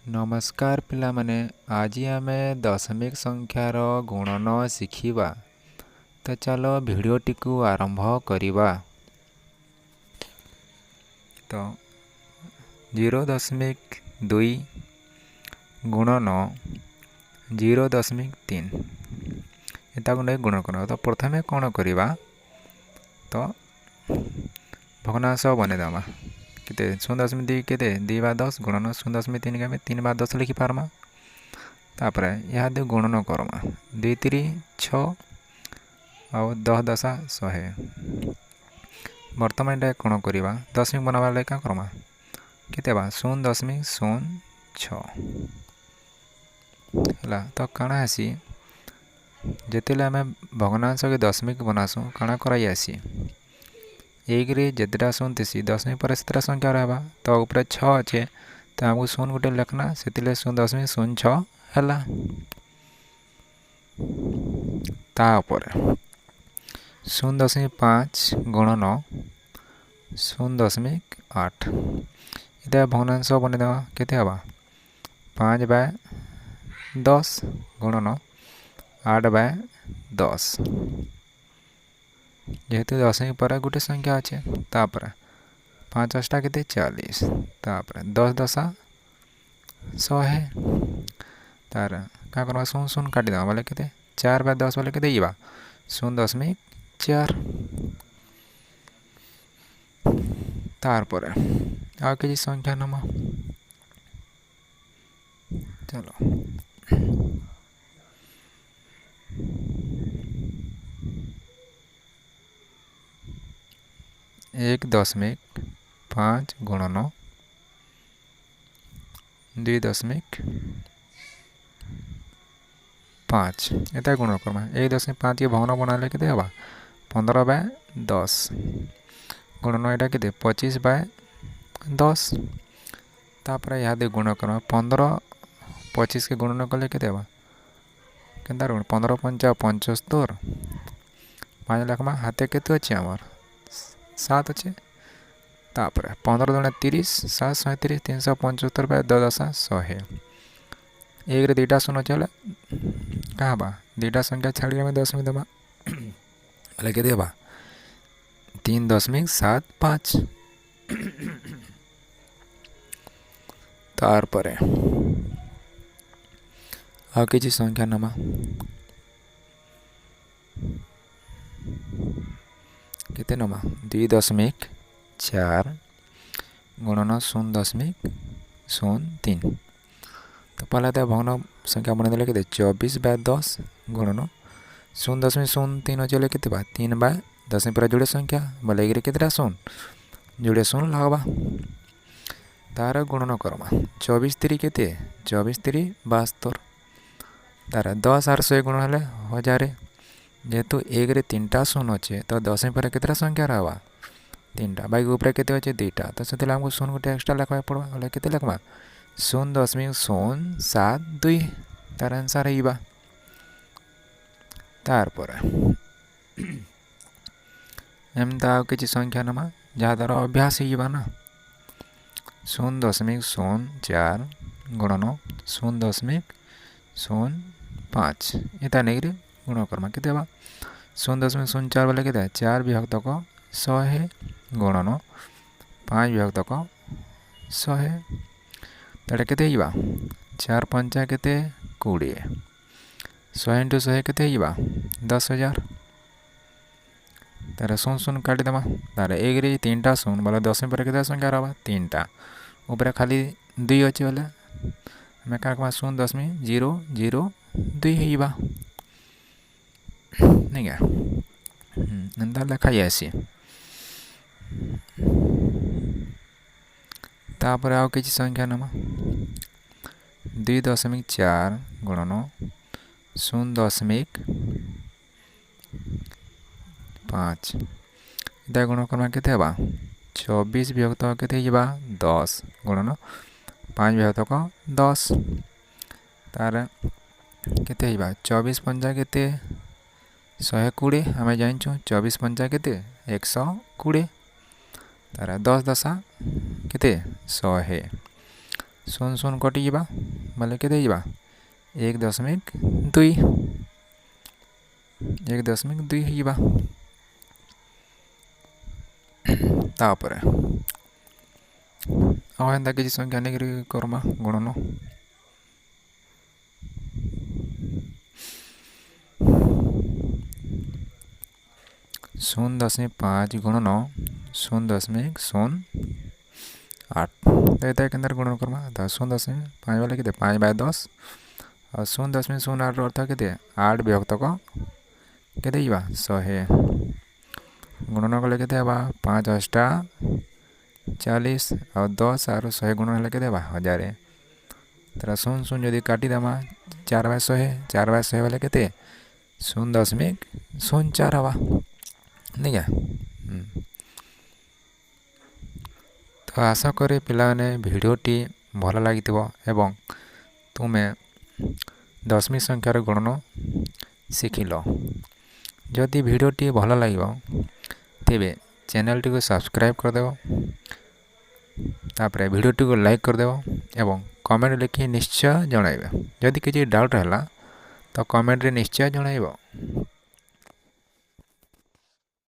नमस्कार पिलामाने आज आमे दशमिक संख्यार गुणन शिखिबा। तो चलो भिडियोटी को आरंभ करिबा। तो 0.2 गुणन 0.3 एटा को गुण कर। तो प्रथमे कौन करिबा तो भग्नांश बनेदमा केते 0.2 केते 2 बा 10 गुणन 0.3 के 3 बा 10 लिखि पारमा। तापर या दे गुणन करमा 2 3 6 और 10 10 100। वर्तमान एटा कोन करिबा दशमिक बनाबा ले का करमा केते बा 0.06 हला। तो काना आसी जेतेले आमे भग्नांश के दशमिक बनासु काना कराई आसी एक रे जेतटा शून्य थी दशमिक पर सेतटा संख्या रहबा। तो ऊपर 6 अच्छे तो हमको शून्य गोटे लिखना से 0.06 है। तापर 0.5 गुणन 0.8 इटा भग्नांश बनेदेवा केते हबा 5 बाय 10 गुणन 8 बाय 10 जेहेतु दशमिक पर गोटे संख्या अच्छे। तापर 5 अष्टा केते 40 तापर 10 10 100 तार का करबा 0 0 काटी देबा बोले केते 4 बाय 10 बोले केते इबा 0.4। तार पर आ के संख्या नमा चलो 1.5 गुणन 2.5 एटा गुण करमा 1.5 के भग्न बनाले केते हबा 15 बाय 10 गुणन एटा केते 25 बाय 10। तापर या दे गुण करमा 15 25 के गुणन कले केते हबा केनता गुण 15 5 75 5 लाख मा हाथे केते अछि हमर 7 अच्छे। तापर 15 दुणे 30 7 37 375 बाय 10 10 100 एक रे दुटा शून्य चले का बा दुटा संख्या छाड़ी में 10 में दबा लेके देबा 3.75। तार पर आ किछि संख्या नमा केते नमा 2.4 गुणन 0.03। तो पहला तो भग्न संख्या बना देले केते 24 बाय 10 गुणन 0.03 चले केते बा 3 बाय 10 पर जोड़े संख्या बोले एक केतेटा 0 जोड़े 0 लागबा। तार गुणन करमा 24 3 केते 24 3 72 तार 10 और 100 गुण हेले 1000 जेहेतु एक रे 3टा शून्य अच्छे तो 10 पर केतेटा संख्या रहबा 3टा बाकी ऊपर केते अच्छे 2टा तो से हमको 0 गोटे एक्स्ट्रा लिखवा पड़बा बोले केते लिखबा 0.072 तार आंसर है। तार पर एमता किछि संख्या नमा जहाँ द्वारा अभ्यास होइबा ना 0.04 गुणन 0.05 एटा नेगरे गुण करमा केते बा 0.04 बोले केते 4 विभक्त को 100 गुणन 5 विभक्त को 100 तड़े केते हिबा 4 5 केते 20 100 इंटू 100 केते हिबा 10,000 तार 0 0 काटी देमा तार एक रे 3टा 0 बोले 10 पर केते संख्या रहबा 3टा ऊपर खाली 2 अछि बोले हमें का कमा 0.002 हिबा नहीं क्या अंदर लिखा ऐसी। तापर आओ किछि संख्या नमा 2.4 गुणन 0.5 इदा गुण करमा केते हबा 24 विभक्त केते हिबा 10 गुणन 5 विभक्त को 10 तार केते हिबा 24 5 केते 120 हमें जानछु 24 5 केते 120 तार 10 10 केते 100 शून्य शून्य कटिजा बोले के 1.2 1.2 तापर एंता किसी संख्या नहीं करमा गुणन 0.5 गुणन 0.08 तो ये के गुणन करमा 0.5 वाले के 5/10 और 0.08 अर्थ के 8 विभक्त को 100 गुणन कले के 5 अष्टा 40 और 10 और 100 गुणन के 1000 तेरा 0 जदि काटिदेमा 4/100 वाले के 0.04 हवा नहीं क्या। तो आशा करे पिलाने भिडियोटी भल लगी एवं तुम्हें दशमी संख्यार गणन शिखिल। जदि भिडियोटी भल लगे तेबे चैनल टी को सब्सक्राइब करदेव तापर भिडियोटी को लाइक करदेव एवं कमेंट लिखि निश्चय जणाइबे। जदि किसी डाउट है तो कमेंट रे निश्चय जणाइबो।